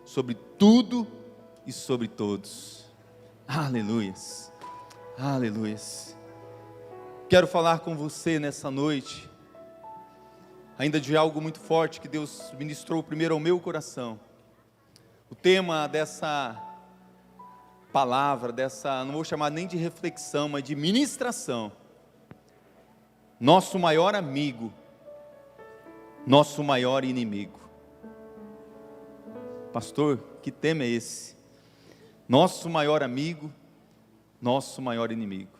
sobre tudo e sobre todos. Aleluias, aleluias. Quero falar com você nessa noite, ainda de algo muito forte que Deus ministrou primeiro ao meu coração. O tema dessa palavra, não vou chamar nem de reflexão, mas de ministração. Nosso maior amigo, nosso maior inimigo. Pastor, que tema é esse? Nosso maior amigo, nosso maior inimigo.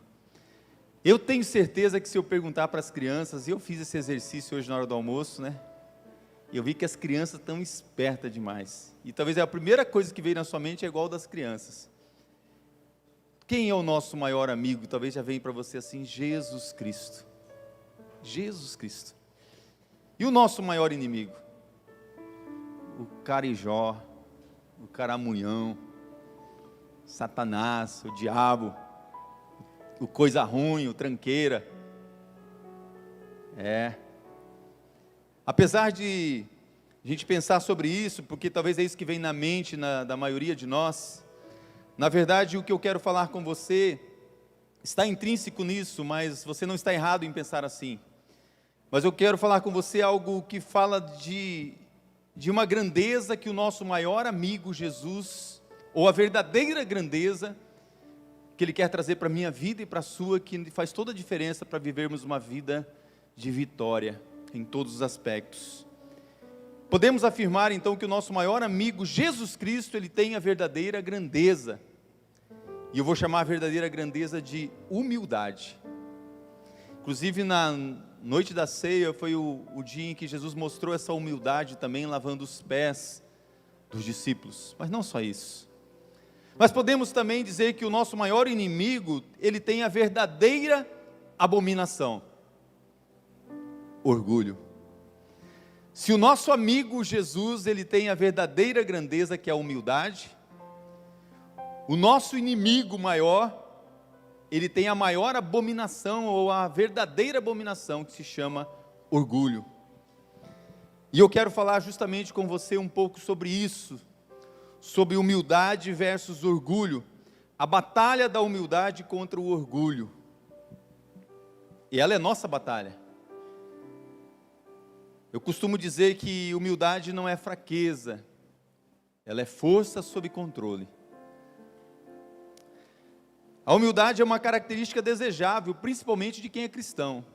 Eu tenho certeza que se eu perguntar para as crianças, e eu fiz esse exercício hoje na hora do almoço, né? Eu vi que as crianças estão espertas demais. E talvez a primeira coisa que veio na sua mente é igual das crianças. Quem é o nosso maior amigo? Talvez já venha para você assim, Jesus Cristo. Jesus Cristo. E o nosso maior inimigo? O carijó, o caramunhão, Satanás, o diabo, o coisa ruim, o tranqueira. Apesar de a gente pensar sobre isso, porque talvez é isso que vem na mente da maioria de nós, na verdade o que eu quero falar com você está intrínseco nisso, mas você não está errado em pensar assim. Mas eu quero falar com você algo que fala de uma grandeza que o nosso maior amigo Jesus, ou a verdadeira grandeza que Ele quer trazer para a minha vida e para a sua, que faz toda a diferença para vivermos uma vida de vitória em todos os aspectos. Podemos afirmar então que o nosso maior amigo Jesus Cristo, Ele tem a verdadeira grandeza, e eu vou chamar a verdadeira grandeza de humildade. Inclusive na noite da ceia foi o dia em que Jesus mostrou essa humildade também, lavando os pés dos discípulos. Mas não só isso, mas podemos também dizer que o nosso maior inimigo, ele tem a verdadeira abominação: orgulho. Se o nosso amigo Jesus, ele tem a verdadeira grandeza, que é a humildade, o nosso inimigo maior, ele tem a maior abominação, ou a verdadeira abominação, que se chama orgulho. E eu quero falar justamente com você um pouco sobre isso, sobre humildade versus orgulho, a batalha da humildade contra o orgulho. E ela é nossa batalha. Eu costumo dizer que humildade não é fraqueza, ela é força sob controle. A humildade é uma característica desejável, principalmente de quem é cristão.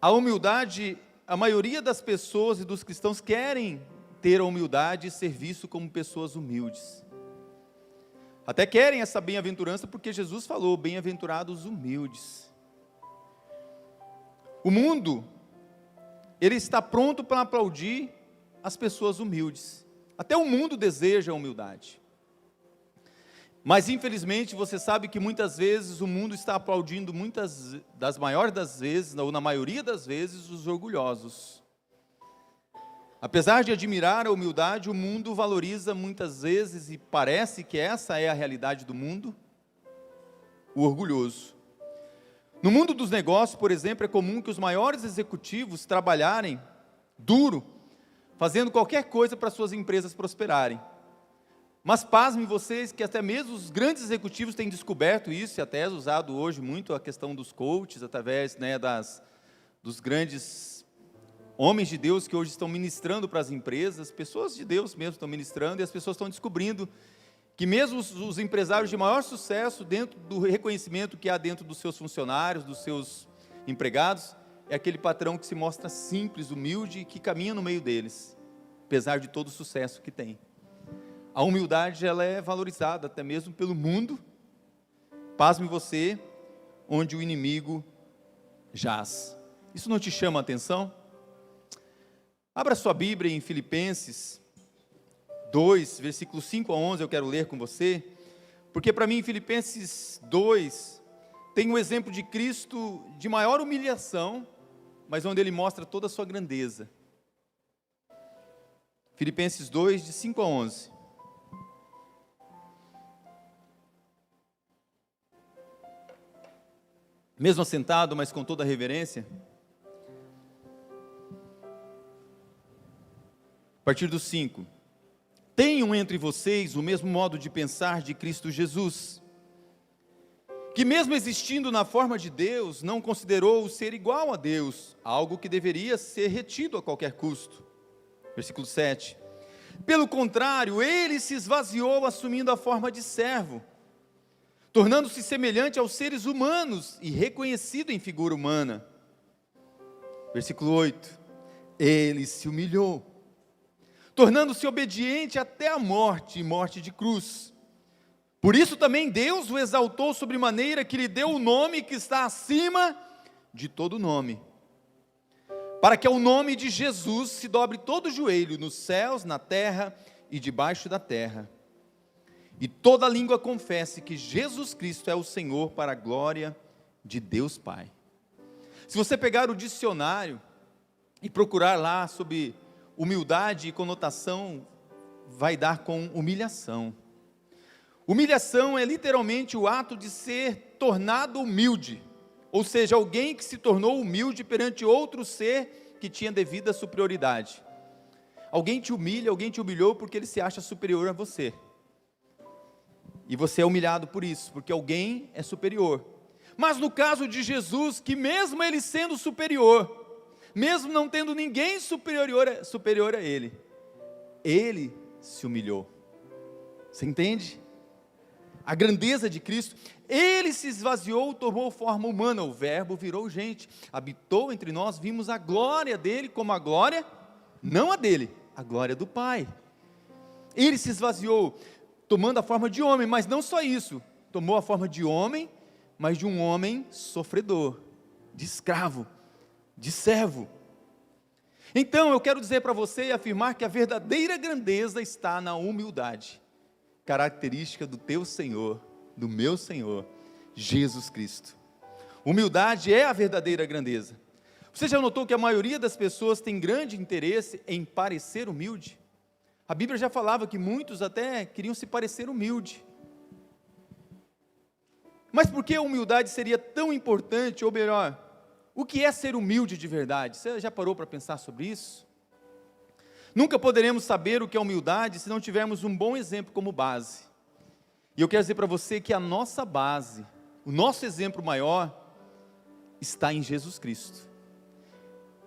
A humildade, a maioria das pessoas e dos cristãos querem ter a humildade e ser visto como pessoas humildes. Até querem essa bem-aventurança, porque Jesus falou: bem-aventurados humildes. O mundo, ele está pronto para aplaudir as pessoas humildes. Até o mundo deseja a humildade. Mas infelizmente você sabe que muitas vezes o mundo está aplaudindo, maiores das vezes, ou na maioria das vezes, os orgulhosos. Apesar de admirar a humildade, o mundo valoriza muitas vezes, e parece que essa é a realidade do mundo, o orgulhoso. No mundo dos negócios, por exemplo, é comum que os maiores executivos trabalharem duro, fazendo qualquer coisa para suas empresas prosperarem. Mas pasmem vocês que até mesmo os grandes executivos têm descoberto isso, e até usado hoje muito a questão dos coaches, através dos grandes homens de Deus que hoje estão ministrando para as empresas, pessoas de Deus mesmo estão ministrando, e as pessoas estão descobrindo que mesmo os empresários de maior sucesso, dentro do reconhecimento que há dentro dos seus funcionários, dos seus empregados, é aquele patrão que se mostra simples, humilde, e que caminha no meio deles, apesar de todo o sucesso que tem. A humildade, ela é valorizada até mesmo pelo mundo. Pasme você, onde o inimigo jaz. Isso não te chama a atenção? Abra sua Bíblia em Filipenses 2, versículos 5 a 11, eu quero ler com você, porque para mim Filipenses 2 tem um exemplo de Cristo de maior humilhação, mas onde Ele mostra toda a sua grandeza. Filipenses 2, de 5 a 11. Mesmo assentado, mas com toda a reverência. A partir do 5. Tenham entre vocês o mesmo modo de pensar de Cristo Jesus, que mesmo existindo na forma de Deus, não considerou o ser igual a Deus, algo que deveria ser retido a qualquer custo. Versículo 7. Pelo contrário, ele se esvaziou assumindo a forma de servo, tornando-se semelhante aos seres humanos e reconhecido em figura humana. Versículo 8. Ele se humilhou, tornando-se obediente até a morte, e morte de cruz. Por isso também Deus o exaltou sobremaneira, que lhe deu o nome que está acima de todo nome, para que ao nome de Jesus se dobre todo o joelho, nos céus, na terra e debaixo da terra, e toda língua confesse que Jesus Cristo é o Senhor, para a glória de Deus Pai. Se você pegar o dicionário e procurar lá sobre humildade e conotação, vai dar com humilhação. Humilhação é literalmente o ato de ser tornado humilde, ou seja, alguém que se tornou humilde perante outro ser que tinha devida superioridade. Alguém te humilha, alguém te humilhou porque ele se acha superior a você. E você é humilhado por isso, porque alguém é superior. Mas no caso de Jesus, que mesmo ele sendo superior, mesmo não tendo ninguém superior a ele se humilhou. Você entende? A grandeza de Cristo. Ele se esvaziou, tomou forma humana, o verbo virou gente, habitou entre nós, vimos a glória dele como a glória, não a dele, a glória do Pai. Ele se esvaziou, tomando a forma de homem, mas não só isso, tomou a forma de homem, mas de um homem sofredor, de escravo, de servo. Então eu quero dizer para você e afirmar que a verdadeira grandeza está na humildade, característica do teu Senhor, do meu Senhor, Jesus Cristo. Humildade é a verdadeira grandeza. Você já notou que a maioria das pessoas tem grande interesse em parecer humilde? A Bíblia já falava que muitos até queriam se parecer humilde. Mas por que a humildade seria tão importante, ou melhor, o que é ser humilde de verdade? Você já parou para pensar sobre isso? Nunca poderemos saber o que é humildade se não tivermos um bom exemplo como base. E eu quero dizer para você que a nossa base, o nosso exemplo maior, está em Jesus Cristo.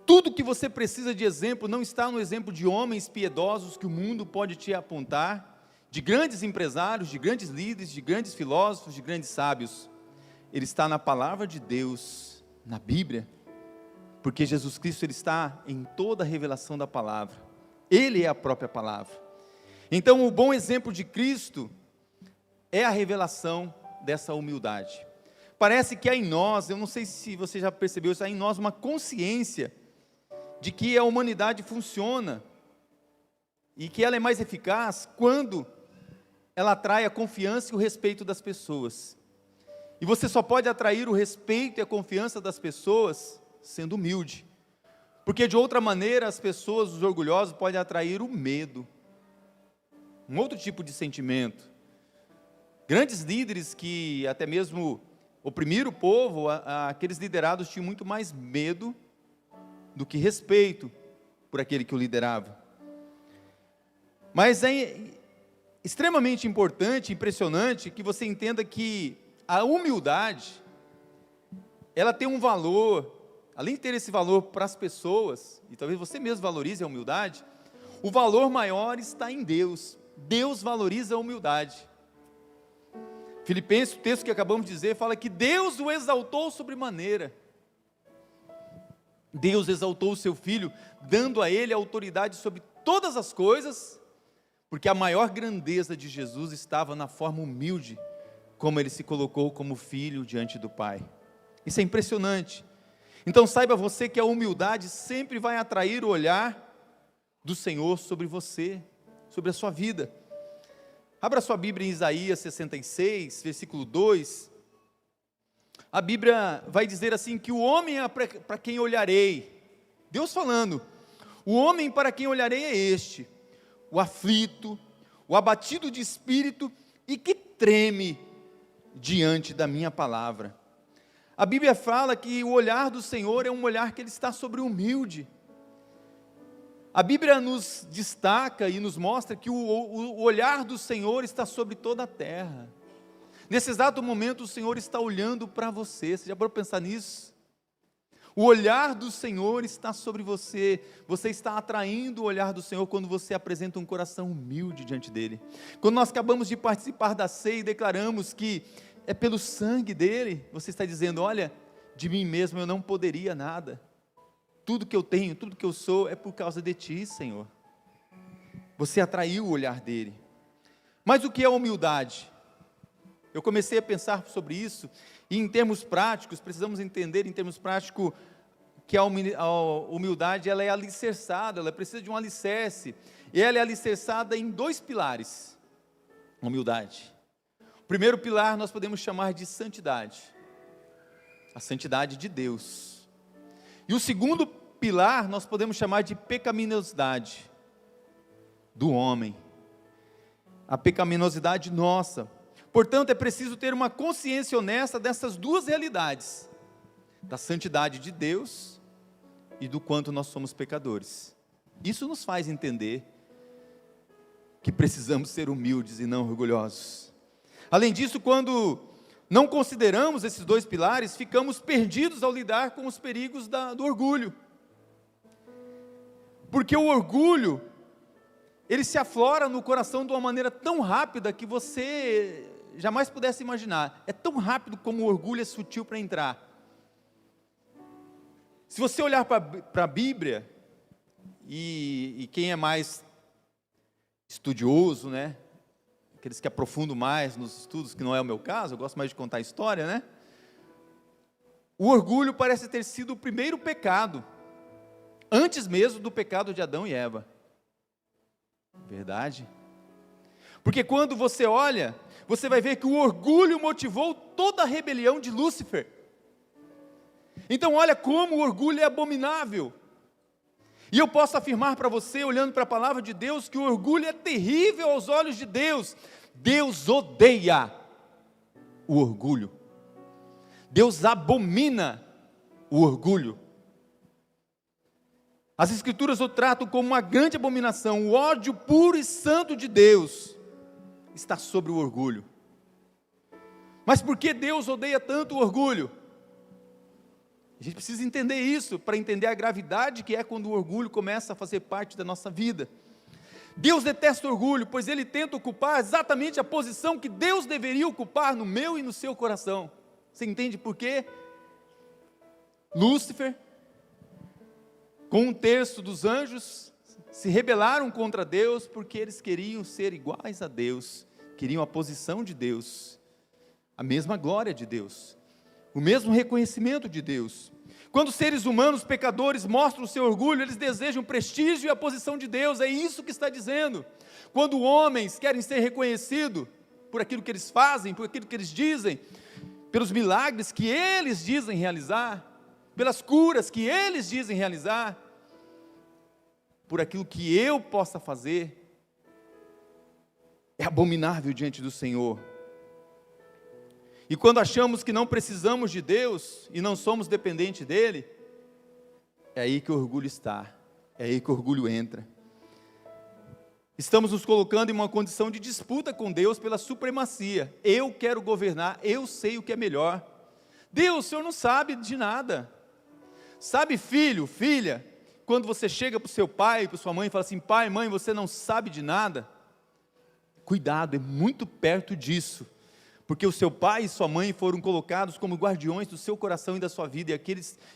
Tudo que você precisa de exemplo não está no exemplo de homens piedosos que o mundo pode te apontar, de grandes empresários, de grandes líderes, de grandes filósofos, de grandes sábios. Ele está na palavra de Deus, na Bíblia, porque Jesus Cristo ele está em toda a revelação da palavra. Ele é a própria palavra. Então o bom exemplo de Cristo é a revelação dessa humildade. Parece que há em nós, eu não sei se você já percebeu isso, há em nós uma consciência de que a humanidade funciona e que ela é mais eficaz quando ela atrai a confiança e o respeito das pessoas. E você só pode atrair o respeito e a confiança das pessoas sendo humilde. Porque de outra maneira as pessoas, os orgulhosos, podem atrair o medo, um outro tipo de sentimento. Grandes líderes que até mesmo oprimiram o povo, aqueles liderados tinham muito mais medo do que respeito por aquele que o liderava. Mas é extremamente importante, impressionante, que você entenda que a humildade, ela tem um valor. Além de ter esse valor para as pessoas, e talvez você mesmo valorize a humildade, o valor maior está em Deus. Deus valoriza a humildade. Filipenses, o texto que acabamos de dizer, fala que Deus o exaltou sobremaneira. Deus exaltou o seu Filho, dando a ele a autoridade sobre todas as coisas, porque a maior grandeza de Jesus estava na forma humilde, como ele se colocou como filho diante do Pai. Isso é impressionante. Então saiba você que a humildade sempre vai atrair o olhar do Senhor sobre você, sobre a sua vida. Abra sua Bíblia em Isaías 66, versículo 2. A Bíblia vai dizer assim, que o homem é para quem olharei. Deus falando, o homem para quem olharei é este, o aflito, o abatido de espírito e que treme diante da minha palavra. A Bíblia fala que o olhar do Senhor é um olhar que Ele está sobre o humilde. A Bíblia nos destaca e nos mostra que o olhar do Senhor está sobre toda a terra. Nesse exato momento o Senhor está olhando para você. Você já parou para pensar nisso? O olhar do Senhor está sobre você. Você está atraindo o olhar do Senhor quando você apresenta um coração humilde diante dEle. Quando nós acabamos de participar da ceia e declaramos que é pelo sangue dEle, você está dizendo: olha, de mim mesmo eu não poderia nada. Tudo que eu tenho, tudo que eu sou é por causa de Ti, Senhor. Você atraiu o olhar dEle. Mas o que é humildade? Eu comecei a pensar sobre isso, e em termos práticos, precisamos entender em termos práticos que a humildade ela é alicerçada, ela precisa de um alicerce, e ela é alicerçada em 2 pilares, humildade. O primeiro pilar nós podemos chamar de santidade, a santidade de Deus, e o segundo pilar nós podemos chamar de pecaminosidade do homem, a pecaminosidade nossa. Portanto, é preciso ter uma consciência honesta dessas 2 realidades, da santidade de Deus e do quanto nós somos pecadores. Isso nos faz entender que precisamos ser humildes e não orgulhosos. Além disso, quando não consideramos esses 2 pilares, ficamos perdidos ao lidar com os perigos do orgulho. Porque o orgulho, ele se aflora no coração de uma maneira tão rápida que você jamais pudesse imaginar. É tão rápido como o orgulho é sutil para entrar. Se você olhar para a Bíblia, e quem é mais estudioso, né? Aqueles que aprofundam mais nos estudos, que não é o meu caso, eu gosto mais de contar história, né? O orgulho parece ter sido o primeiro pecado, antes mesmo do pecado de Adão e Eva. Verdade? Porque quando você olha, você vai ver que o orgulho motivou toda a rebelião de Lúcifer. Então olha como o orgulho é abominável. E eu posso afirmar para você, olhando para a palavra de Deus, que o orgulho é terrível aos olhos de Deus. Deus odeia o orgulho. Deus abomina o orgulho. As Escrituras o tratam como uma grande abominação. O ódio puro e santo de Deus está sobre o orgulho. Mas por que Deus odeia tanto o orgulho? A gente precisa entender isso, para entender a gravidade que é quando o orgulho começa a fazer parte da nossa vida. Deus detesta o orgulho, pois ele tenta ocupar exatamente a posição que Deus deveria ocupar no meu e no seu coração. Você entende por quê? Lúcifer, com 1/3 dos anjos, se rebelaram contra Deus, porque eles queriam ser iguais a Deus, queriam a posição de Deus, a mesma glória de Deus, o mesmo reconhecimento de Deus. Quando seres humanos pecadores mostram o seu orgulho, eles desejam o prestígio e a posição de Deus, é isso que está dizendo. Quando homens querem ser reconhecidos por aquilo que eles fazem, por aquilo que eles dizem, pelos milagres que eles dizem realizar, pelas curas que eles dizem realizar, por aquilo que eu possa fazer, é abominável diante do Senhor. E quando achamos que não precisamos de Deus, e não somos dependentes dEle, é aí que o orgulho está, é aí que o orgulho entra. Estamos nos colocando em uma condição de disputa com Deus pela supremacia. Eu quero governar, eu sei o que é melhor. Deus, o Senhor não sabe de nada. Sabe, filho, filha, quando você chega para o seu pai, para sua mãe e fala assim: pai, mãe, você não sabe de nada? Cuidado, é muito perto disso, porque o seu pai e sua mãe foram colocados como guardiões do seu coração e da sua vida,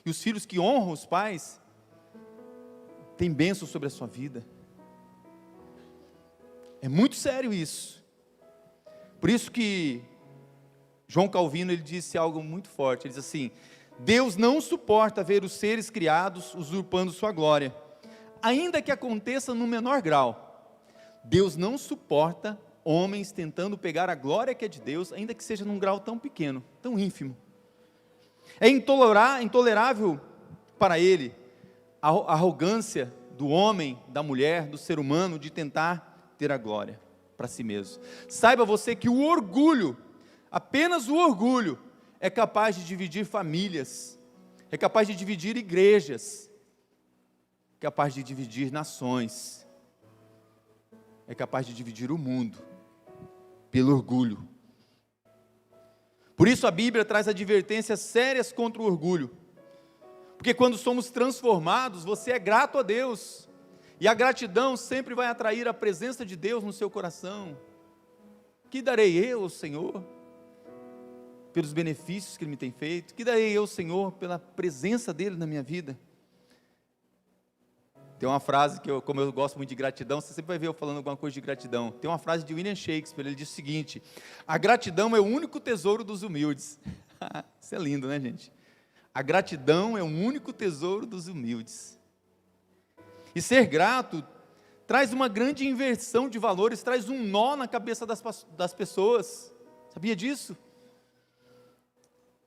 e os filhos que honram os pais, têm bênção sobre a sua vida. É muito sério isso. Por isso que João Calvino, ele disse algo muito forte, ele diz assim: Deus não suporta ver os seres criados usurpando sua glória, ainda que aconteça no menor grau. Deus não suporta homens tentando pegar a glória que é de Deus, ainda que seja num grau tão pequeno, tão ínfimo. É intolerável para Ele a arrogância do homem, da mulher, do ser humano, de tentar ter a glória para si mesmo. Saiba você que o orgulho, apenas o orgulho, é capaz de dividir famílias, é capaz de dividir igrejas, capaz de dividir nações, é capaz de dividir o mundo, pelo orgulho. Por isso a Bíblia traz advertências sérias contra o orgulho, porque quando somos transformados, você é grato a Deus, e a gratidão sempre vai atrair a presença de Deus no seu coração. Que darei eu ao Senhor pelos benefícios que Ele me tem feito? Que darei eu ao Senhor pela presença dEle na minha vida? Tem uma frase que, como eu gosto muito de gratidão, você sempre vai ver eu falando alguma coisa de gratidão. Tem uma frase de William Shakespeare, ele diz o seguinte: a gratidão é o único tesouro dos humildes. Isso é lindo, né, gente? A gratidão é o único tesouro dos humildes. E ser grato traz uma grande inversão de valores, traz um nó na cabeça das pessoas. Sabia disso?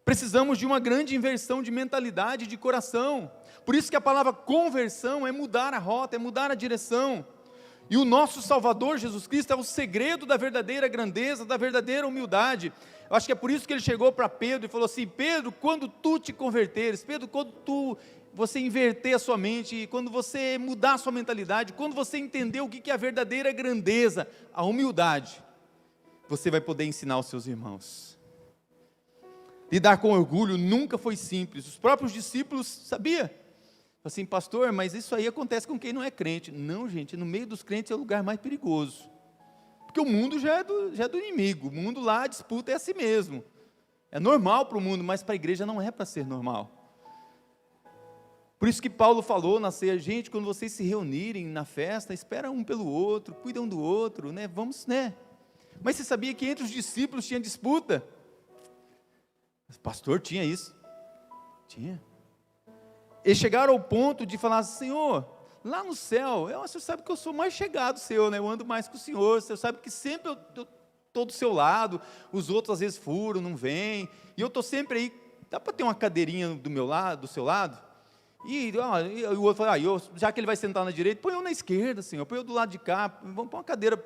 Precisamos de uma grande inversão de mentalidade, de coração. Por isso que a palavra conversão é mudar a rota, é mudar a direção. E o nosso Salvador, Jesus Cristo, é o segredo da verdadeira grandeza, da verdadeira humildade. Eu acho que é por isso que ele chegou para Pedro e falou assim: Pedro, quando tu te converteres, Pedro, quando você inverter a sua mente, quando você mudar a sua mentalidade, quando você entender o que é a verdadeira grandeza, a humildade, você vai poder ensinar os seus irmãos. Lidar com orgulho nunca foi simples. Os próprios discípulos sabiam. Assim, pastor, mas isso aí acontece com quem não é crente. Não, gente, no meio dos crentes é o lugar mais perigoso. Porque o mundo já é do inimigo. O mundo lá, a disputa é a si mesmo. É normal para o mundo, mas para a igreja não é para ser normal. Por isso que Paulo falou na ceia: gente, quando vocês se reunirem na festa, espera um pelo outro, cuidam um do outro, né? Vamos, né? Mas você sabia que entre os discípulos tinha disputa? Pastor, tinha isso? Tinha. Eles chegaram ao ponto de falar: Senhor, lá no céu, você sabe que eu sou mais chegado seu, né? Eu ando mais com o Senhor, você sabe que sempre eu estou do seu lado, os outros às vezes furam, não vêm, e eu estou sempre aí. Dá para ter uma cadeirinha do meu lado, do seu lado? E o outro fala: já que ele vai sentar na direita, põe eu na esquerda, Senhor, põe eu do lado de cá, vamos pôr uma cadeira,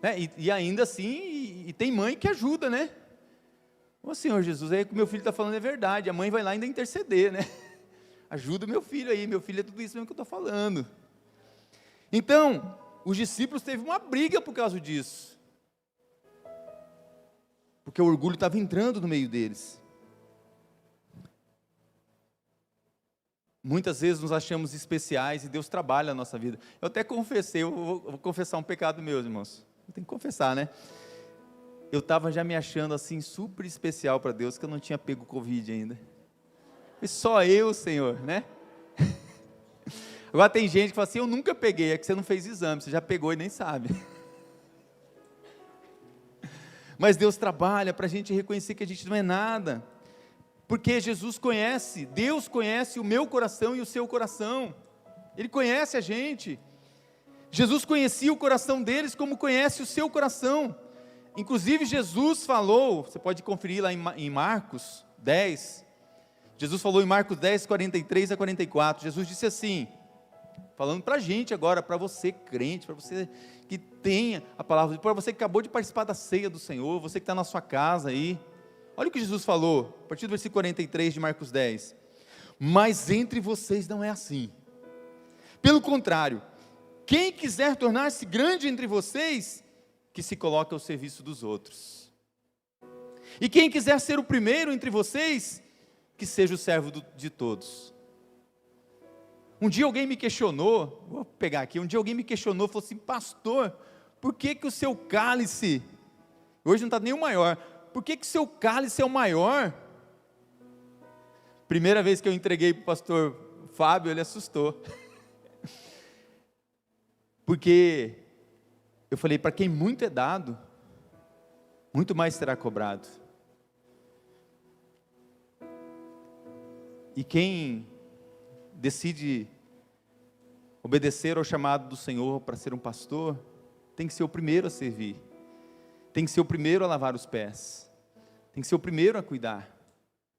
né? E ainda assim, e tem mãe que ajuda, né? Ô Senhor Jesus, aí o que meu filho está falando é verdade, a mãe vai lá ainda interceder, né? Ajuda o meu filho aí, meu filho é tudo isso mesmo que eu estou falando. Então, os discípulos teve uma briga por causa disso, porque o orgulho estava entrando no meio deles. Muitas vezes nos achamos especiais e Deus trabalha na nossa vida. Eu até confessei, eu vou confessar um pecado meu, irmãos. Eu tenho que confessar, né? Eu estava já me achando assim super especial para Deus, que eu não tinha pego Covid ainda. Foi só eu, Senhor, né? Agora tem gente que fala assim: eu nunca peguei, é que você não fez exame, você já pegou e nem sabe. Mas Deus trabalha para a gente reconhecer que a gente não é nada, porque Jesus conhece, Deus conhece o meu coração e o seu coração, Ele conhece a gente. Jesus conhecia o coração deles como conhece o seu coração. Inclusive Jesus falou, você pode conferir lá em Marcos 10, Jesus falou em Marcos 10, 43 a 44, Jesus disse assim, falando para a gente agora, para você crente, para você que tenha a palavra, para você que acabou de participar da ceia do Senhor, você que está na sua casa aí, olha o que Jesus falou, a partir do versículo 43 de Marcos 10, mas entre vocês não é assim, pelo contrário, quem quiser tornar-se grande entre vocês, que se coloque ao serviço dos outros, e quem quiser ser o primeiro entre vocês, que seja o servo de todos. Um dia alguém me questionou, vou pegar aqui, um dia alguém me questionou, falou assim, pastor, por que o seu cálice, hoje não está nem o maior, por que o seu cálice é o maior? Primeira vez que eu entreguei para o pastor Fábio, ele assustou, porque eu falei, para quem muito é dado, muito mais será cobrado. E quem decide obedecer ao chamado do Senhor para ser um pastor, tem que ser o primeiro a servir, tem que ser o primeiro a lavar os pés, tem que ser o primeiro a cuidar,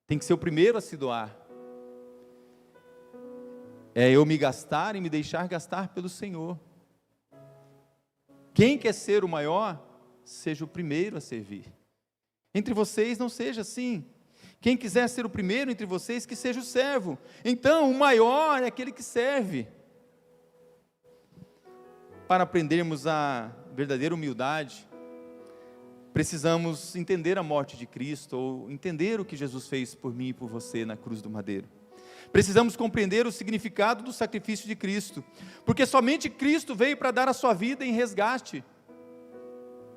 tem que ser o primeiro a se doar. É eu me gastar e me deixar gastar pelo Senhor. Quem quer ser o maior, seja o primeiro a servir. Entre vocês não seja assim. Quem quiser ser o primeiro entre vocês, que seja o servo. Então, o maior é aquele que serve. para aprendermos a verdadeira humildade, precisamos entender a morte de Cristo, ou entender o que Jesus fez por mim e por você na cruz do madeiro. Precisamos compreender o significado do sacrifício de Cristo, porque somente Cristo veio para dar a sua vida em resgate,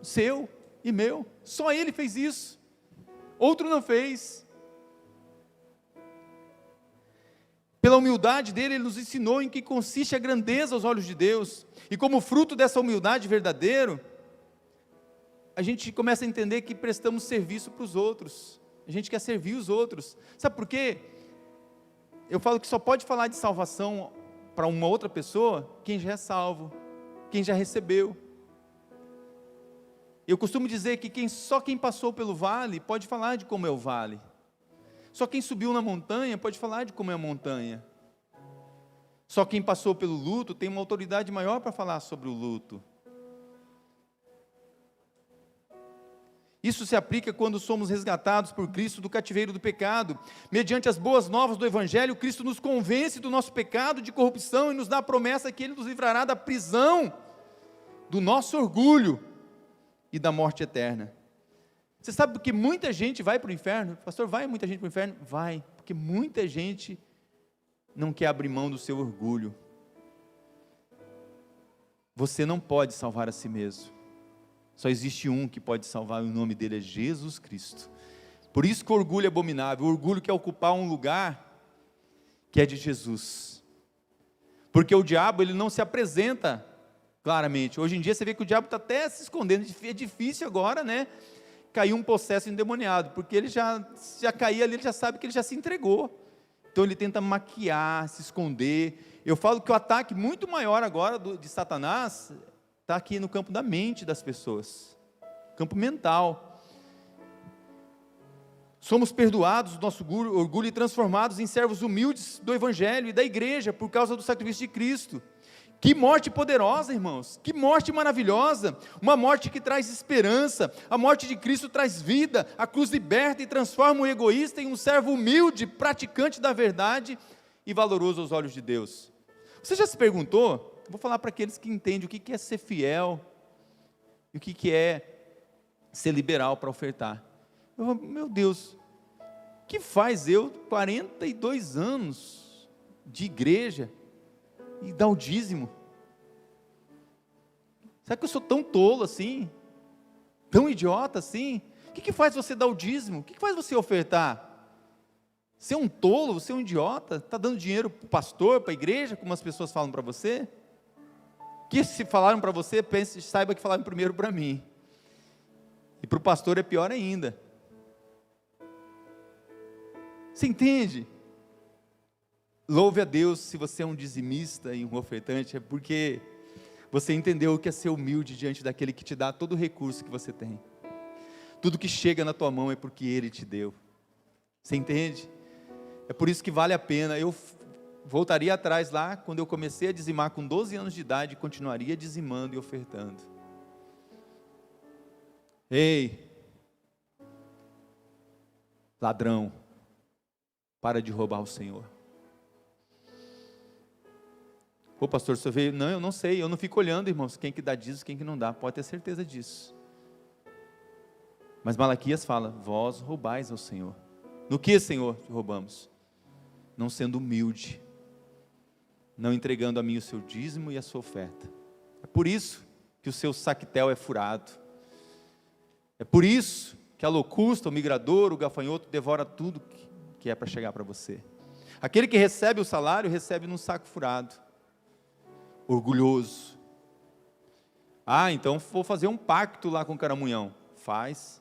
seu e meu. Só Ele fez isso, outro não fez. Pela humildade dele, Ele nos ensinou em que consiste a grandeza aos olhos de Deus, e como fruto dessa humildade verdadeira, a gente começa a entender que prestamos serviço para os outros, a gente quer servir os outros. Sabe por quê? Eu falo que só pode falar de salvação para uma outra pessoa quem já é salvo, quem já recebeu. Eu costumo dizer que só quem passou pelo vale pode falar de como é o vale. Só quem subiu na montanha pode falar de como é a montanha. Só quem passou pelo luto tem uma autoridade maior para falar sobre o luto. Isso se aplica quando somos resgatados por Cristo do cativeiro do pecado. Mediante as boas novas do Evangelho, Cristo nos convence do nosso pecado de corrupção e nos dá a promessa que Ele nos livrará da prisão, do nosso orgulho e da morte eterna. Você sabe por que muita gente vai para o inferno? Pastor, vai muita gente para o inferno? Vai, porque muita gente não quer abrir mão do seu orgulho. Você não pode salvar a si mesmo. Só existe um que pode salvar, e o nome dele é Jesus Cristo. Por isso que o orgulho é abominável. O orgulho quer ocupar um lugar que é de Jesus. Porque o diabo, ele não se apresenta claramente. Hoje em dia você vê que o diabo está até se escondendo. É difícil agora, né? Cair um possesso endemoniado, porque ele já cair ali, ele já sabe que ele já se entregou. Então ele tenta maquiar, se esconder. Eu falo que o ataque muito maior agora de Satanás está aqui no campo da mente das pessoas, campo mental. Somos perdoados do nosso orgulho e transformados em servos humildes do Evangelho e da igreja, por causa do sacrifício de Cristo. Que morte poderosa, irmãos, que morte maravilhosa, uma morte que traz esperança. A morte de Cristo traz vida, a cruz liberta e transforma o egoísta em um servo humilde, praticante da verdade e valoroso aos olhos de Deus. Você já se perguntou? Vou falar para aqueles que entendem o que é ser fiel e o que é ser liberal para ofertar. Meu Deus, o que faz eu, 42 anos de igreja, e dar o dízimo? Será que eu sou tão tolo assim? Tão idiota assim? O que faz você dar o dízimo? O que faz você ofertar? Você é um tolo? Você é um idiota? Está dando dinheiro para o pastor, para a igreja, como as pessoas falam para você? Que se falaram para você, saiba que falaram primeiro para mim. E para o pastor é pior ainda. Você entende? Louve a Deus se você é um dizimista e um ofertante, é porque você entendeu o que é ser humilde diante daquele que te dá todo o recurso que você tem. Tudo que chega na tua mão é porque Ele te deu. Você entende? É por isso que vale a pena. Eu voltaria atrás lá, quando eu comecei a dizimar com 12 anos de idade, continuaria dizimando e ofertando. Ei, ladrão, para de roubar o Senhor. Pô, pastor, você veio? Não, eu não sei, eu não fico olhando, irmãos, quem que dá dízimo, quem que não dá, pode ter certeza disso. Mas Malaquias fala, vós roubais ao Senhor. No que, Senhor, roubamos? Não sendo humilde, não entregando a mim o seu dízimo e a sua oferta. É por isso que o seu saquetel é furado. É por isso que a locusta, o migrador, o gafanhoto devora tudo que é para chegar para você. Aquele que recebe o salário, recebe num saco furado. Orgulhoso. Ah, então vou fazer um pacto lá com o caramunhão. Faz.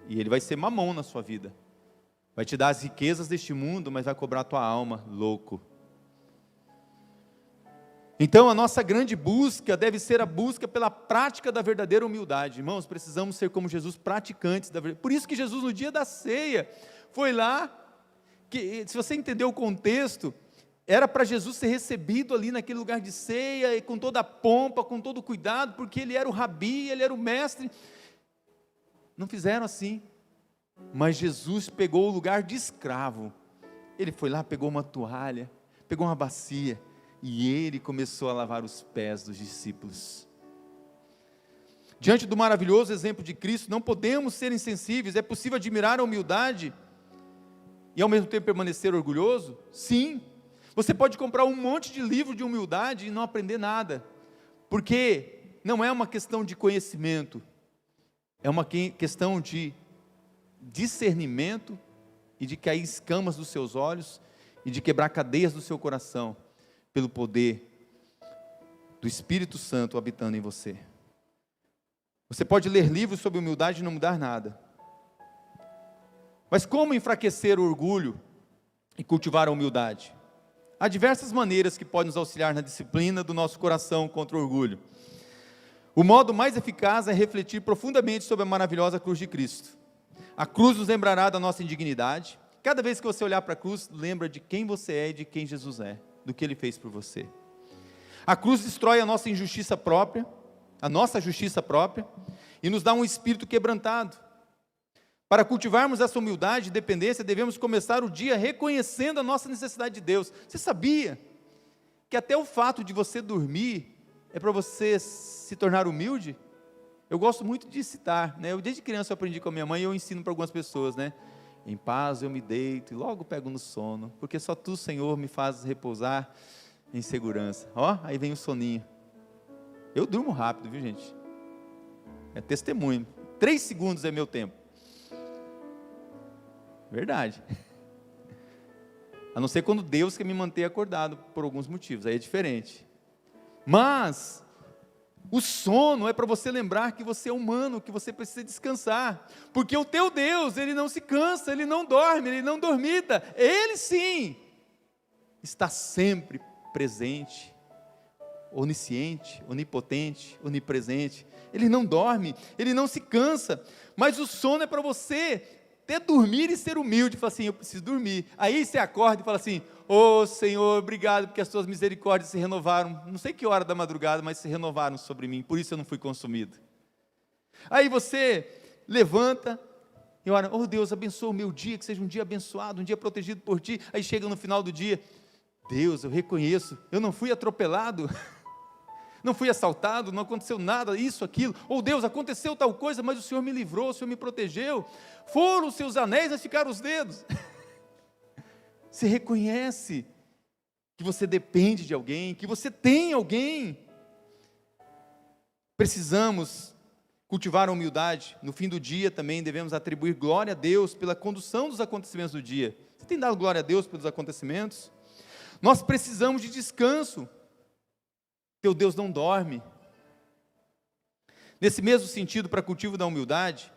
E ele vai ser mamão na sua vida. Vai te dar as riquezas deste mundo, mas vai cobrar a tua alma, louco. Então a nossa grande busca deve ser a busca pela prática da verdadeira humildade. Irmãos, precisamos ser como Jesus, praticantes da verdade. Por isso que Jesus no dia da ceia, foi lá, que, se você entender o contexto, era para Jesus ser recebido ali naquele lugar de ceia, e com toda a pompa, com todo o cuidado, porque ele era o rabi, ele era o mestre. Não fizeram assim, mas Jesus pegou o lugar de escravo. Ele foi lá, pegou uma toalha, pegou uma bacia, e ele começou a lavar os pés dos discípulos. Diante do maravilhoso exemplo de Cristo, não podemos ser insensíveis. É possível admirar a humildade e ao mesmo tempo permanecer orgulhoso? Sim. Você pode comprar um monte de livro de humildade e não aprender nada, porque não é uma questão de conhecimento, é uma questão de discernimento e de cair escamas dos seus olhos e de quebrar cadeias do seu coração pelo poder do Espírito Santo habitando em você. Você pode ler livros sobre humildade e não mudar nada. Mas como enfraquecer o orgulho e cultivar a humildade? Há diversas maneiras que podem nos auxiliar na disciplina do nosso coração contra o orgulho. O modo mais eficaz é refletir profundamente sobre a maravilhosa cruz de Cristo. A cruz nos lembrará da nossa indignidade. Cada vez que você olhar para a cruz, lembra de quem você é e de quem Jesus é, do que Ele fez por você. A cruz destrói a nossa injustiça própria, a nossa justiça própria, e nos dá um espírito quebrantado. Para cultivarmos essa humildade e dependência, devemos começar o dia reconhecendo a nossa necessidade de Deus. Você sabia que até o fato de você dormir é para você se tornar humilde? Eu gosto muito de citar, né? Desde criança eu aprendi com a minha mãe e eu ensino para algumas pessoas, né? Em paz eu me deito e logo pego no sono, porque só Tu, Senhor, me fazes repousar em segurança. Ó, aí vem o soninho. Eu durmo rápido, viu, gente? É testemunho. 3 segundos é meu tempo. Verdade. A não ser quando Deus quer me manter acordado por alguns motivos, aí é diferente. Mas o sono é para você lembrar que você é humano, que você precisa descansar, porque o teu Deus, Ele não se cansa, Ele não dorme, Ele não dormita, Ele sim está sempre presente, onisciente, onipotente, onipresente. Ele não dorme, Ele não se cansa, mas o sono é para você até dormir e ser humilde, fala assim, eu preciso dormir. Aí você acorda e fala assim, ô Senhor, obrigado porque as Tuas misericórdias se renovaram, não sei que hora da madrugada, mas se renovaram sobre mim, por isso eu não fui consumido. Aí você levanta e ora, oh Deus, abençoa o meu dia, que seja um dia abençoado, um dia protegido por Ti. Aí chega no final do dia, Deus, eu reconheço, eu não fui atropelado, não fui assaltado, não aconteceu nada, isso, aquilo, ou Deus, aconteceu tal coisa, mas o Senhor me livrou, o Senhor me protegeu, foram os seus anéis, mas ficaram os dedos. Você reconhece que você depende de alguém, que você tem alguém. Precisamos cultivar a humildade. No fim do dia também devemos atribuir glória a Deus pela condução dos acontecimentos do dia. Você tem dado glória a Deus pelos acontecimentos? Nós precisamos de descanso. Teu Deus não dorme. Nesse mesmo sentido, para cultivo da humildade,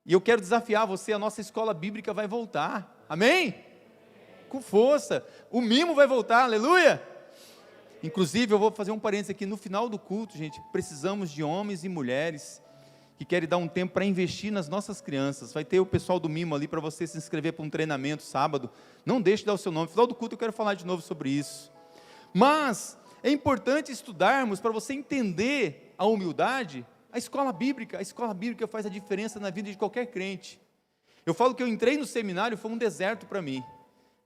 e eu quero desafiar você, a nossa escola bíblica vai voltar, amém? Com força, o mimo vai voltar, aleluia! Inclusive, eu vou fazer um parênteses aqui, no final do culto, gente, precisamos de homens e mulheres que querem dar um tempo para investir nas nossas crianças. Vai ter o pessoal do mimo ali para você se inscrever para um treinamento sábado, não deixe de dar o seu nome. No final do culto eu quero falar de novo sobre isso. Mas é importante estudarmos para você entender a humildade, a escola bíblica faz a diferença na vida de qualquer crente. Eu falo que eu entrei no seminário, foi um deserto para mim.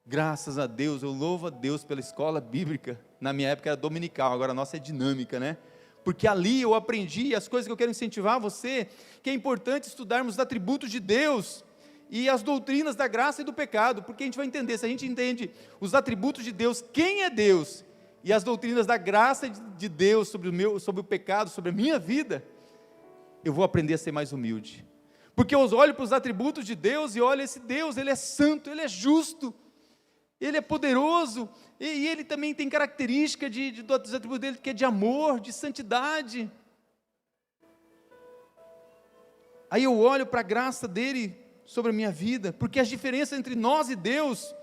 Graças a Deus, eu louvo a Deus pela escola bíblica. Na minha época era dominical, agora a nossa é dinâmica, né? Porque ali eu aprendi as coisas que eu quero incentivar você, que é importante estudarmos os atributos de Deus e as doutrinas da graça e do pecado, porque a gente vai entender, se a gente entende os atributos de Deus, quem é Deus, e as doutrinas da graça de Deus sobre o pecado, sobre a minha vida, eu vou aprender a ser mais humilde, porque eu olho para os atributos de Deus e olho esse Deus, Ele é santo, Ele é justo, Ele é poderoso, e Ele também tem característica dos atributos dEle, que é de amor, de santidade. Aí eu olho para a graça dEle sobre a minha vida, porque as diferenças entre nós e Deus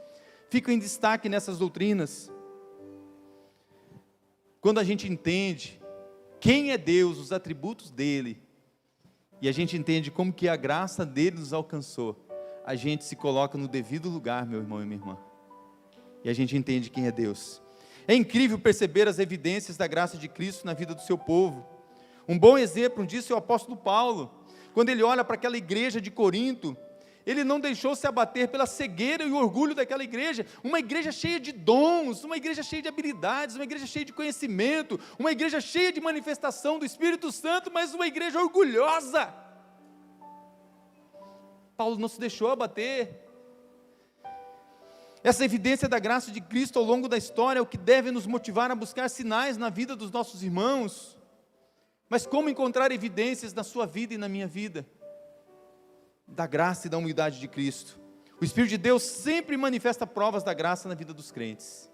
ficam em destaque nessas doutrinas. Quando a gente entende quem é Deus, os atributos dEle, e a gente entende como que a graça dEle nos alcançou, a gente se coloca no devido lugar, meu irmão e minha irmã, e a gente entende quem é Deus. É incrível perceber as evidências da graça de Cristo na vida do seu povo. Um bom exemplo disso é o apóstolo Paulo, quando ele olha para aquela igreja de Corinto, Ele não deixou se abater pela cegueira e o orgulho daquela igreja, uma igreja cheia de dons, uma igreja cheia de habilidades, uma igreja cheia de conhecimento, uma igreja cheia de manifestação do Espírito Santo, mas uma igreja orgulhosa. Paulo não se deixou abater. Essa evidência da graça de Cristo ao longo da história é o que deve nos motivar a buscar sinais na vida dos nossos irmãos. Mas como encontrar evidências na sua vida e na minha vida? Da graça e da humildade de Cristo. O Espírito de Deus sempre manifesta provas da graça na vida dos crentes.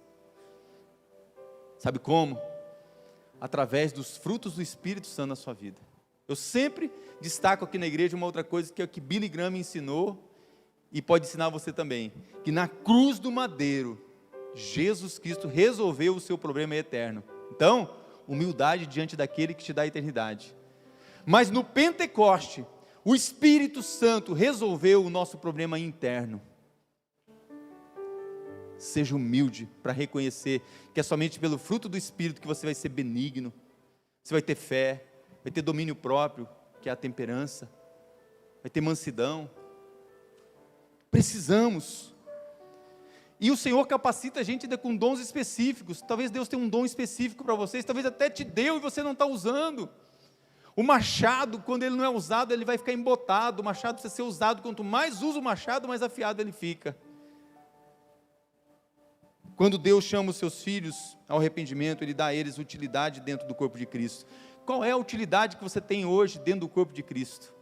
Sabe como? Através dos frutos do Espírito Santo na sua vida. Eu sempre destaco aqui na igreja uma outra coisa que é o que Billy Graham me ensinou, e pode ensinar você também, que na cruz do madeiro, Jesus Cristo resolveu o seu problema eterno. Então, humildade diante daquele que te dá a eternidade. Mas no Pentecoste, o Espírito Santo resolveu o nosso problema interno. Seja humilde para reconhecer que é somente pelo fruto do Espírito que você vai ser benigno, você vai ter fé, vai ter domínio próprio, que é a temperança, vai ter mansidão. Precisamos. E o Senhor capacita a gente ainda com dons específicos. Talvez Deus tenha um dom específico para vocês, talvez até te deu e você não está usando. O machado, quando ele não é usado, ele vai ficar embotado. O machado precisa ser usado. Quanto mais usa o machado, mais afiado ele fica. Quando Deus chama os seus filhos ao arrependimento, Ele dá a eles utilidade dentro do corpo de Cristo. Qual é a utilidade que você tem hoje dentro do corpo de Cristo?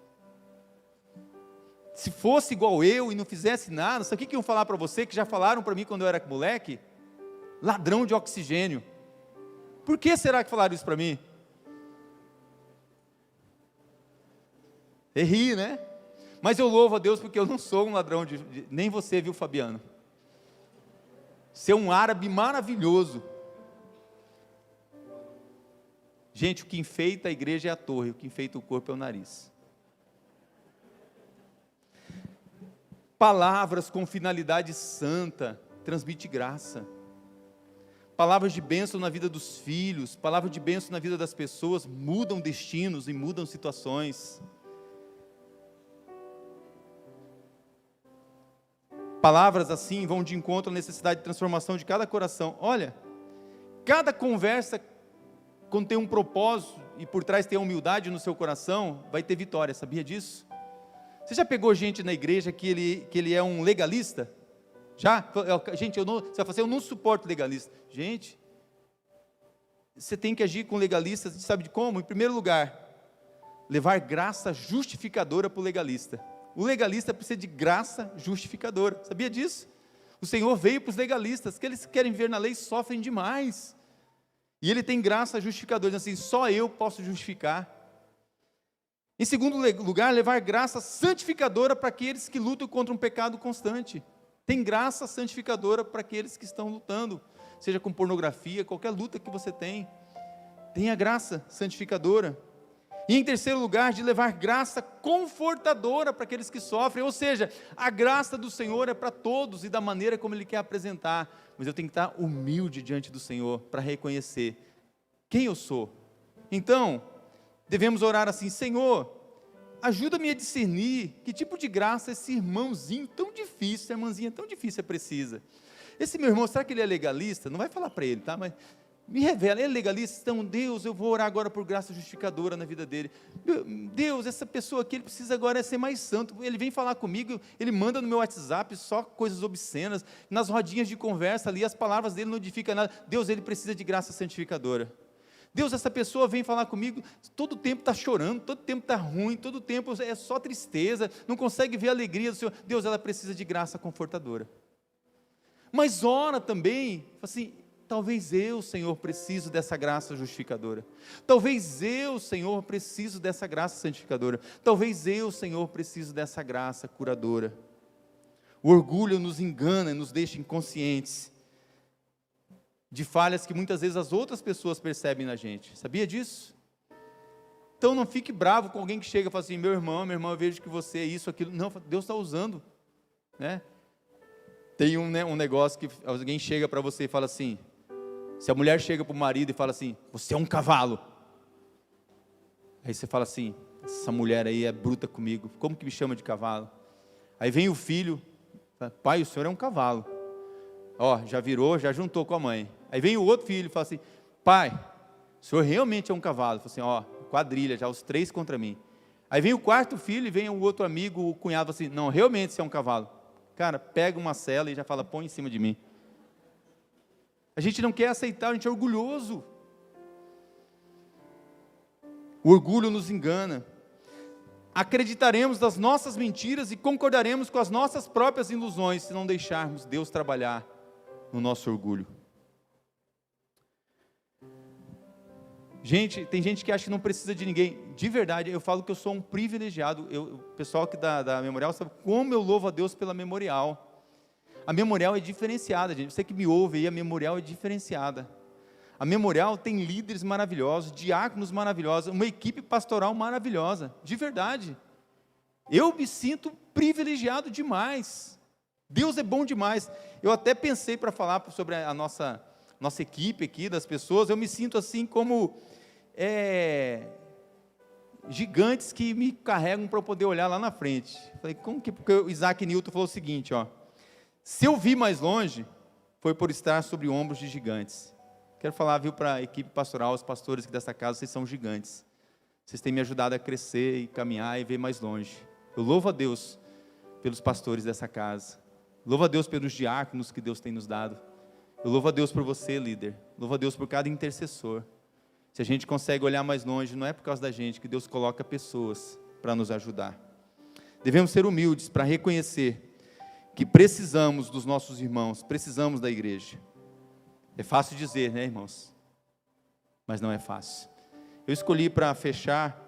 Se fosse igual eu e não fizesse nada, sabe o que iam falar para você, que já falaram para mim quando eu era moleque? Ladrão de oxigênio. Por que será que falaram isso para mim? Ri, né? Mas eu louvo a Deus porque eu não sou um ladrão nem você, viu, Fabiano? Ser um árabe maravilhoso. Gente, o que enfeita a igreja é a torre, o que enfeita o corpo é o nariz. Palavras com finalidade santa, transmite graça. Palavras de bênção na vida dos filhos, palavras de bênção na vida das pessoas, mudam destinos e mudam situações. Palavras assim vão de encontro à necessidade de transformação de cada coração. Olha, cada conversa, quando tem um propósito e por trás tem a humildade no seu coração, vai ter vitória, sabia disso? Você já pegou gente na igreja que ele é um legalista? Já? Gente, você vai falar assim, eu não suporto legalista. Gente, você tem que agir com legalistas, sabe de como? Em primeiro lugar, levar graça justificadora para o legalista. O legalista precisa de graça justificadora, sabia disso? O Senhor veio para os legalistas, que eles querem ver na lei sofrem demais. E Ele tem graça justificadora, assim, só eu posso justificar. Em segundo lugar, levar graça santificadora para aqueles que lutam contra um pecado constante. Tem graça santificadora para aqueles que estão lutando, seja com pornografia, qualquer luta que você tem. Tem a graça santificadora. E em terceiro lugar, de levar graça confortadora para aqueles que sofrem, ou seja, a graça do Senhor é para todos e da maneira como Ele quer apresentar, mas eu tenho que estar humilde diante do Senhor para reconhecer quem eu sou. Então, devemos orar assim, Senhor, ajuda-me a discernir que tipo de graça esse irmãozinho tão difícil, essa irmãzinha tão difícil precisa. Esse meu irmão, será que ele é legalista? Não vai falar para ele, tá? Mas me revela, ele é legalista? Então, Deus, eu vou orar agora por graça justificadora na vida dele. Deus, essa pessoa aqui, ele precisa agora ser mais santo. Ele vem falar comigo, ele manda no meu WhatsApp só coisas obscenas, nas rodinhas de conversa ali, as palavras dele não edificam nada. Deus, ele precisa de graça santificadora. Deus, essa pessoa vem falar comigo, todo o tempo está chorando, todo o tempo está ruim, todo o tempo é só tristeza, não consegue ver a alegria do Senhor. Deus, ela precisa de graça confortadora. Mas ora também, assim, talvez eu, Senhor, preciso dessa graça justificadora. Talvez eu, Senhor, preciso dessa graça santificadora. Talvez eu, Senhor, preciso dessa graça curadora. O orgulho nos engana e nos deixa inconscientes de falhas que muitas vezes as outras pessoas percebem na gente. Sabia disso? Então não fique bravo com alguém que chega e fala assim, meu irmão, eu vejo que você é isso, aquilo. Não, Deus está usando, né? Tem um negócio que alguém chega para você e fala assim, se a mulher chega para o marido e fala assim, você é um cavalo. Aí você fala assim, essa mulher aí é bruta comigo, como que me chama de cavalo? Aí vem o filho, pai, o senhor é um cavalo. Ó, já virou, já juntou com a mãe. Aí vem o outro filho e fala assim, pai, o senhor realmente é um cavalo. Fala assim, ó, quadrilha, já os 3 contra mim. Aí vem o quarto filho e vem o outro amigo, o cunhado, assim, não, realmente você é um cavalo. Cara, pega uma cela e já fala, põe em cima de mim. A gente não quer aceitar, a gente é orgulhoso. O orgulho nos engana. Acreditaremos nas nossas mentiras e concordaremos com as nossas próprias ilusões se não deixarmos Deus trabalhar no nosso orgulho. Gente, tem gente que acha que não precisa de ninguém. De verdade, eu falo que eu sou um privilegiado. O pessoal aqui da Memorial sabe como eu louvo a Deus pela Memorial. A Memorial é diferenciada, gente. Você que me ouve aí, a Memorial é diferenciada. A Memorial tem líderes maravilhosos, diáconos maravilhosos, uma equipe pastoral maravilhosa, de verdade. Eu me sinto privilegiado demais. Deus é bom demais. Eu até pensei para falar sobre a nossa equipe aqui, das pessoas, eu me sinto assim como gigantes que me carregam para eu poder olhar lá na frente. Falei, como que? Porque o Isaac Newton falou o seguinte, ó, se eu vi mais longe, foi por estar sobre ombros de gigantes. Quero falar, viu, para a equipe pastoral, os pastores aqui dessa casa, vocês são gigantes. Vocês têm me ajudado a crescer e caminhar e ver mais longe. Eu louvo a Deus pelos pastores dessa casa. Louvo a Deus pelos diáconos que Deus tem nos dado. Eu louvo a Deus por você, líder. Louvo a Deus por cada intercessor. Se a gente consegue olhar mais longe, não é por causa da gente, que Deus coloca pessoas para nos ajudar. Devemos ser humildes para reconhecer que precisamos dos nossos irmãos, precisamos da igreja. É fácil dizer, né, irmãos? Mas não é fácil. Eu escolhi para fechar,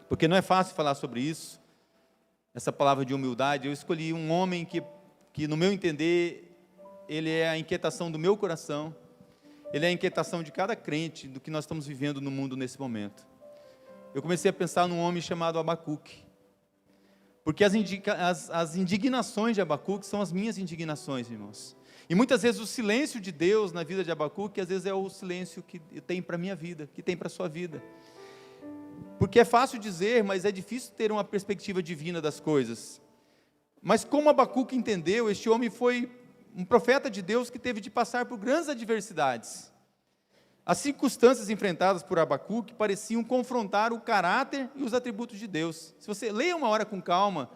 porque não é fácil falar sobre isso, essa palavra de humildade. Eu escolhi um homem que no meu entender, ele é a inquietação do meu coração, ele é a inquietação de cada crente, do que nós estamos vivendo no mundo nesse momento. Eu comecei a pensar num homem chamado Abacuque, porque as indignações de Abacuque são as minhas indignações, irmãos. E muitas vezes o silêncio de Deus na vida de Abacuque, às vezes é o silêncio que tem para a minha vida, que tem para a sua vida. Porque é fácil dizer, mas é difícil ter uma perspectiva divina das coisas. Mas como Abacuque entendeu, este homem foi um profeta de Deus que teve de passar por grandes adversidades. As circunstâncias enfrentadas por Abacuque pareciam confrontar o caráter e os atributos de Deus. Se você leia uma hora com calma,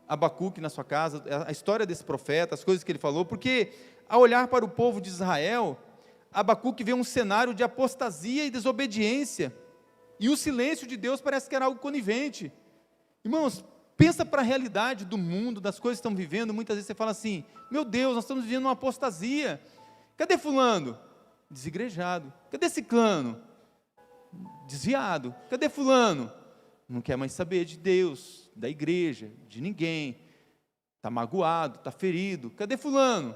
Abacuque na sua casa, a história desse profeta, as coisas que ele falou, porque ao olhar para o povo de Israel, Abacuque vê um cenário de apostasia e desobediência, e o silêncio de Deus parece que era algo conivente. Irmãos, pensa para a realidade do mundo, das coisas que estão vivendo. Muitas vezes você fala assim, meu Deus, nós estamos vivendo uma apostasia. Cadê fulano? Desigrejado. Cadê ciclano? Desviado. Cadê fulano? Não quer mais saber de Deus, da igreja, de ninguém. Está magoado, está ferido. Cadê fulano?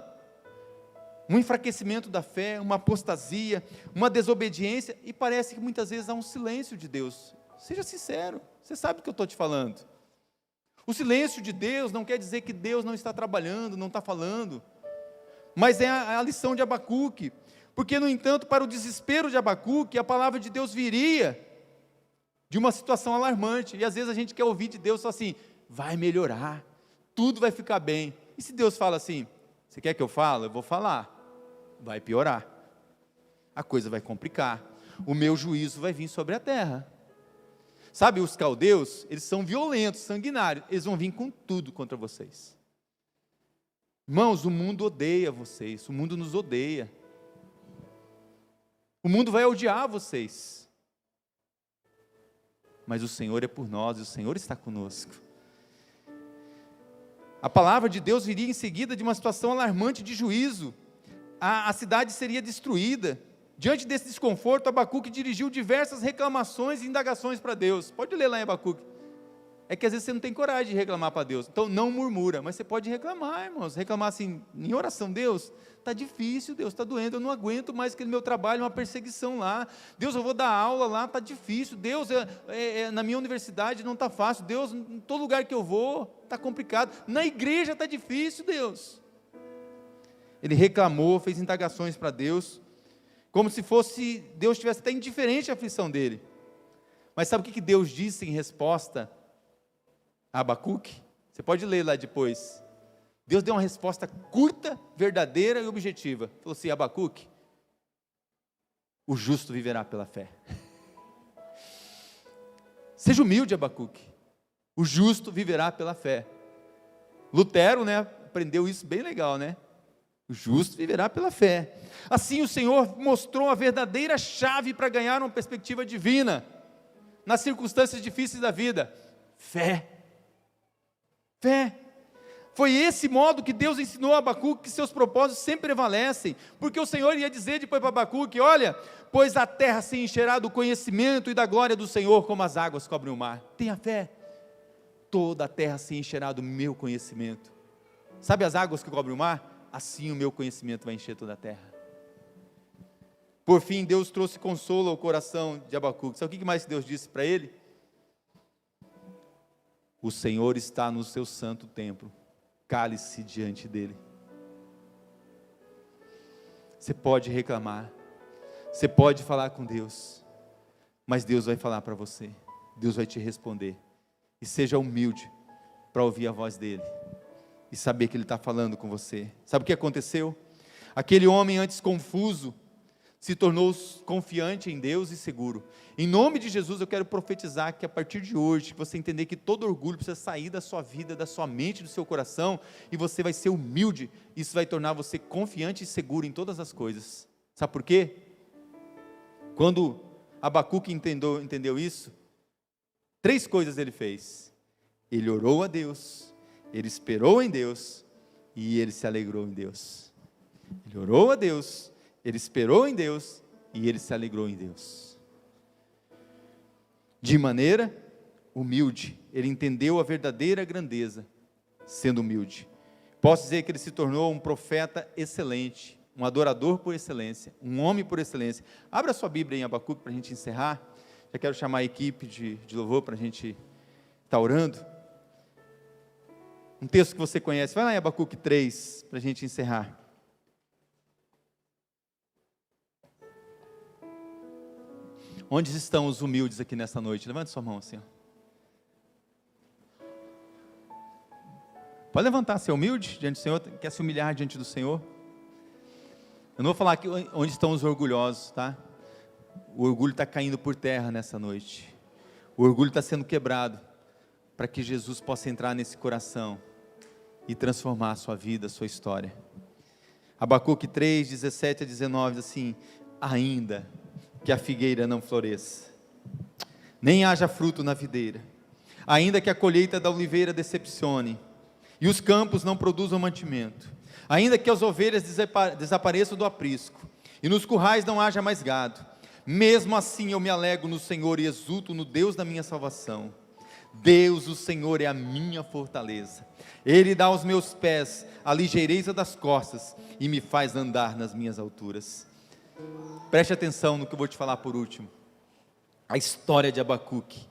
Um enfraquecimento da fé, uma apostasia, uma desobediência, e parece que muitas vezes há um silêncio de Deus. Seja sincero, você sabe do que eu estou te falando. O silêncio de Deus não quer dizer que Deus não está trabalhando, não está falando, mas é a lição de Abacuque, porque no entanto, para o desespero de Abacuque, a palavra de Deus viria de uma situação alarmante, e às vezes a gente quer ouvir de Deus só assim, vai melhorar, tudo vai ficar bem. E se Deus fala assim, você quer que eu fale? Eu vou falar, vai piorar, a coisa vai complicar, o meu juízo vai vir sobre a terra. Sabe, os caldeus, eles são violentos, sanguinários, eles vão vir com tudo contra vocês. Irmãos, o mundo odeia vocês, o mundo nos odeia, o mundo vai odiar vocês, mas o Senhor é por nós, e o Senhor está conosco. A palavra de Deus viria em seguida de uma situação alarmante de juízo, a cidade seria destruída. Diante desse desconforto, Abacuque dirigiu diversas reclamações e indagações para Deus. Pode ler lá em Abacuque. É que às vezes você não tem coragem de reclamar para Deus, então não murmura, mas você pode reclamar, irmãos, reclamar assim, em oração, Deus, está difícil, Deus, está doendo, eu não aguento mais aquele meu trabalho, uma perseguição lá, Deus, eu vou dar aula lá, está difícil, Deus, na minha universidade não está fácil, Deus, em todo lugar que eu vou, está complicado, na igreja está difícil, Deus. Ele reclamou, fez indagações para Deus, como se fosse, Deus estivesse até indiferente à aflição dele. Mas sabe o que Deus disse em resposta a Abacuque? Você pode ler lá depois. Deus deu uma resposta curta, verdadeira e objetiva. Falou assim: Abacuque, o justo viverá pela fé. Seja humilde, Abacuque. O justo viverá pela fé. Lutero, aprendeu isso bem legal, O justo viverá pela fé. Assim o Senhor mostrou a verdadeira chave para ganhar uma perspectiva divina nas circunstâncias difíceis da vida: fé. Fé. Foi esse modo que Deus ensinou a Abacuque que seus propósitos sempre prevalecem, porque o Senhor ia dizer depois para Abacuque: olha, pois a terra se encherá do conhecimento e da glória do Senhor, como as águas cobrem o mar. Tenha fé. Toda a terra se encherá do meu conhecimento. Sabe as águas que cobrem o mar? Assim o meu conhecimento vai encher toda a terra. Por fim, Deus trouxe consolo ao coração de Abacuque. Sabe o que mais Deus disse para ele? O Senhor está no seu santo templo, cale-se diante dele. Você pode reclamar, você pode falar com Deus, mas Deus vai falar para você, Deus vai te responder. E seja humilde para ouvir a voz dele e saber que ele está falando com você. Sabe o que aconteceu? Aquele homem antes confuso se tornou confiante em Deus e seguro. Em nome de Jesus eu quero profetizar que a partir de hoje, você entender que todo orgulho precisa sair da sua vida, da sua mente, do seu coração, e você vai ser humilde. Isso vai tornar você confiante e seguro em todas as coisas. Sabe por quê? Quando Abacuque entendeu isso, 3 coisas ele fez. Ele orou a Deus, ele esperou em Deus e ele se alegrou em Deus. Ele orou a Deus, ele esperou em Deus e ele se alegrou em Deus. De maneira humilde, ele entendeu a verdadeira grandeza, sendo humilde. Posso dizer que ele se tornou um profeta excelente, um adorador por excelência, um homem por excelência. Abra sua Bíblia em Abacuque para a gente encerrar. Já quero chamar a equipe de louvor para a gente estar orando. Um texto que você conhece, vai lá em Abacuque 3, para a gente encerrar. Onde estão os humildes aqui nessa noite? Levante sua mão assim. Pode levantar, ser humilde diante do Senhor, quer se humilhar diante do Senhor. Eu não vou falar aqui onde estão os orgulhosos, tá? O orgulho está caindo por terra nessa noite. O orgulho está sendo quebrado, para que Jesus possa entrar nesse coração e transformar a sua vida, a sua história. Abacuque 3, 17 a 19, assim: ainda que a figueira não floresça, nem haja fruto na videira, ainda que a colheita da oliveira decepcione, e os campos não produzam mantimento, ainda que as ovelhas desapareçam do aprisco, e nos currais não haja mais gado, mesmo assim eu me alegro no Senhor e exulto no Deus da minha salvação. Deus, o Senhor, é a minha fortaleza. Ele dá aos meus pés a ligeireza das costas e me faz andar nas minhas alturas. Preste atenção no que eu vou te falar por último. A história de Abacuque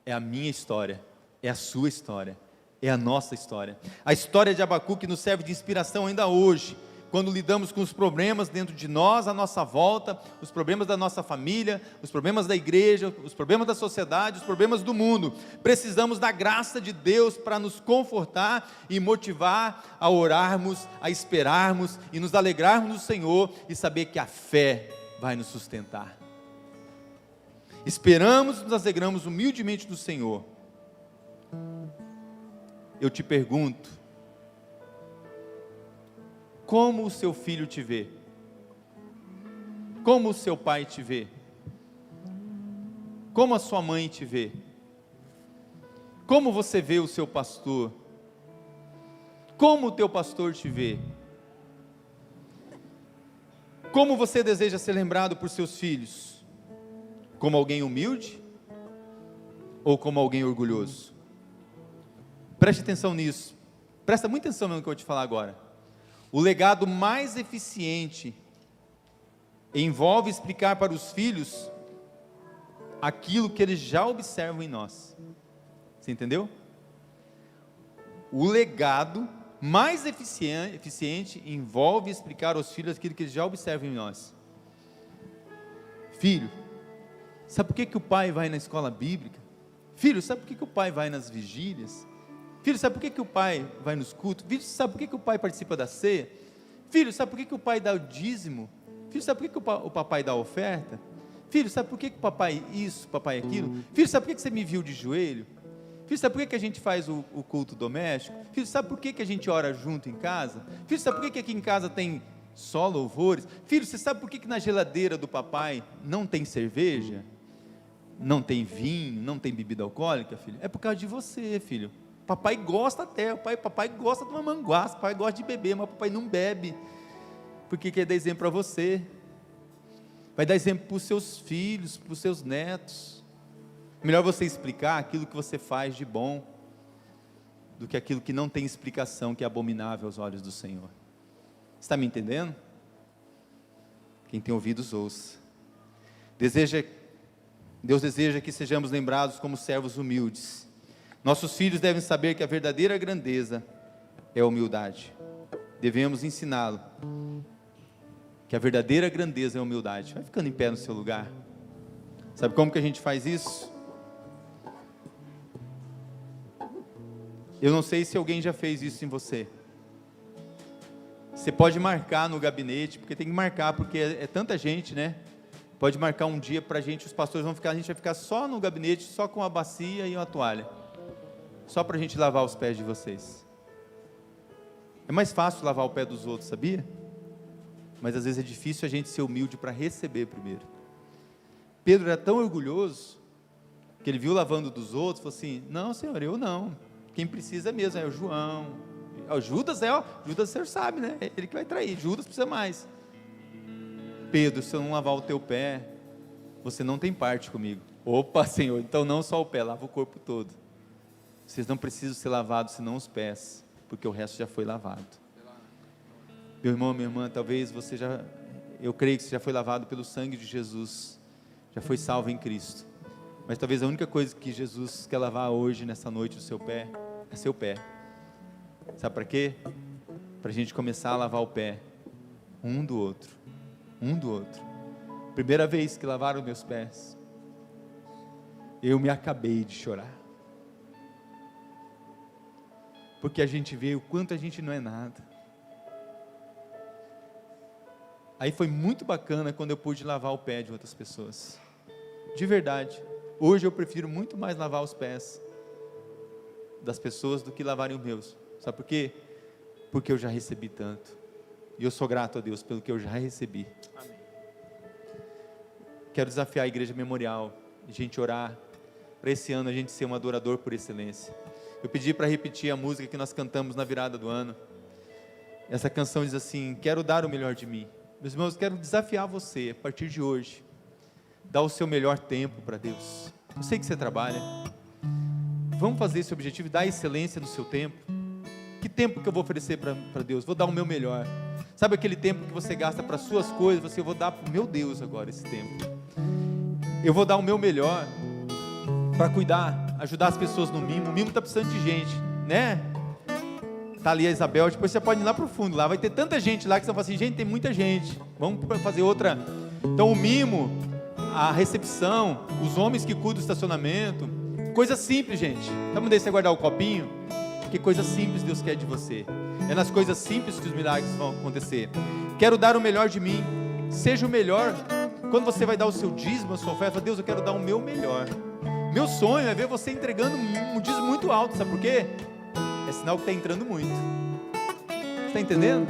é a minha história, é a sua história, é a nossa história. A história de Abacuque nos serve de inspiração ainda hoje, quando lidamos com os problemas dentro de nós, à nossa volta, os problemas da nossa família, os problemas da igreja, os problemas da sociedade, os problemas do mundo. Precisamos da graça de Deus para nos confortar e motivar a orarmos, a esperarmos e nos alegrarmos no Senhor e saber que a fé vai nos sustentar. Esperamos e nos alegramos humildemente do Senhor. Eu te pergunto, como o seu filho te vê? Como o seu pai te vê? Como a sua mãe te vê? Como você vê o seu pastor? Como o teu pastor te vê? Como você deseja ser lembrado por seus filhos? Como alguém humilde? Ou como alguém orgulhoso? Preste atenção nisso. Presta muita atenção no que eu vou te falar agora. O legado mais eficiente envolve explicar para os filhos aquilo que eles já observam em nós. Você entendeu? O legado mais eficiente envolve explicar aos filhos aquilo que eles já observam em nós. Filho, sabe por que o pai vai na escola bíblica? Filho, sabe por que o pai vai nas vigílias? Filho, sabe por que o pai vai nos cultos? Filho, sabe por que o pai participa da ceia? Filho, sabe por que o pai dá o dízimo? Filho, sabe por que o papai dá a oferta? Filho, sabe por que o papai isso, papai aquilo? Filho, sabe por que você me viu de joelho? Filho, sabe por que a gente faz o culto doméstico? Filho, sabe por que a gente ora junto em casa? Filho, sabe por que aqui em casa tem só louvores? Filho, você sabe por que na geladeira do papai não tem cerveja? Não tem vinho, não tem bebida alcoólica, filho? É por causa de você, filho. Papai gosta até, papai gosta de uma manguaça, papai gosta de beber, mas papai não bebe, porque quer dar exemplo para você. Vai dar exemplo para os seus filhos, para os seus netos. Melhor você explicar aquilo que você faz de bom, do que aquilo que não tem explicação, que é abominável aos olhos do Senhor. Está me entendendo? Quem tem ouvidos, ouça. Deus deseja que sejamos lembrados como servos humildes. Nossos filhos devem saber que a verdadeira grandeza é a humildade. Devemos ensiná-lo que a verdadeira grandeza é a humildade. Vai ficando em pé no seu lugar. Sabe como que a gente faz isso? Eu não sei se alguém já fez isso em você. Você pode marcar no gabinete, porque tem que marcar, porque é tanta gente, né? Pode marcar um dia para a gente, os pastores vão ficar, a gente vai ficar só no gabinete, só com a bacia e uma toalha. Só para a gente lavar os pés de vocês. É mais fácil lavar o pé dos outros, sabia? Mas às vezes é difícil a gente ser humilde para receber primeiro. Pedro era tão orgulhoso, que ele viu lavando dos outros, falou assim, não Senhor, eu não, quem precisa mesmo é o João, Judas o Senhor sabe, né, ele que vai trair, Judas precisa mais. Pedro, se eu não lavar o teu pé, você não tem parte comigo. Opa Senhor, então não só o pé, lava o corpo todo. Vocês não precisam ser lavados senão os pés, porque o resto já foi lavado. Meu irmão, minha irmã, talvez você eu creio que você já foi lavado pelo sangue de Jesus, já foi salvo em Cristo, mas talvez a única coisa que Jesus quer lavar hoje, nessa noite, o seu pé, é seu pé. Sabe para quê? Para a gente começar a lavar o pé, um do outro. Primeira vez que lavaram meus pés, eu me acabei de chorar, porque a gente vê o quanto a gente não é nada. Aí foi muito bacana quando eu pude lavar o pé de outras pessoas, de verdade. Hoje eu prefiro muito mais lavar os pés das pessoas do que lavarem os meus. Sabe por quê? Porque eu já recebi tanto, e eu sou grato a Deus pelo que eu já recebi. Amém. Quero desafiar a Igreja Memorial, a gente orar, para esse ano a gente ser um adorador por excelência. Eu pedi para repetir a música que nós cantamos na virada do ano. Essa canção diz assim, quero dar o melhor de mim. Meus irmãos, quero desafiar você, a partir de hoje, dar o seu melhor tempo para Deus. Eu sei que você trabalha, vamos fazer esse objetivo, dar excelência no seu tempo. Que tempo que eu vou oferecer para Deus? Vou dar o meu melhor. Sabe aquele tempo que você gasta para as suas coisas? Eu vou dar para o meu Deus agora esse tempo. Eu vou dar o meu melhor para cuidar, ajudar as pessoas no mimo. O mimo está precisando de gente, né? Está ali a Isabel, depois você pode ir lá para o fundo, lá vai ter tanta gente lá que você vai falar assim, gente, tem muita gente, vamos fazer outra. Então o mimo, a recepção, os homens que cuidam do estacionamento, coisa simples, gente. Vamos deixar você guardar o copinho, porque coisa simples Deus quer de você. É nas coisas simples que os milagres vão acontecer. Quero dar o melhor de mim, seja o melhor. Quando você vai dar o seu dízimo, a sua oferta, Deus, eu quero dar o meu melhor. Meu sonho é ver você entregando um dízimo muito alto, sabe por quê? É sinal que está entrando muito. Está entendendo?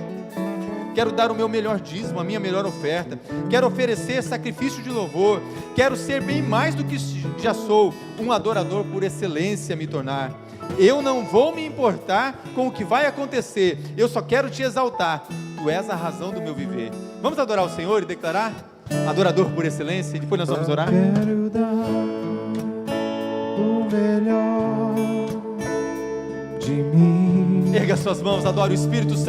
Quero dar o meu melhor dízimo, a minha melhor oferta. Quero oferecer sacrifício de louvor. Quero ser bem mais do que já sou, um adorador por excelência me tornar. Eu não vou me importar com o que vai acontecer. Eu só quero te exaltar. Tu és a razão do meu viver. Vamos adorar o Senhor e declarar? Adorador por excelência. E depois nós vamos orar. Quero dar o melhor de mim. Erga suas mãos, adore o Espírito Santo.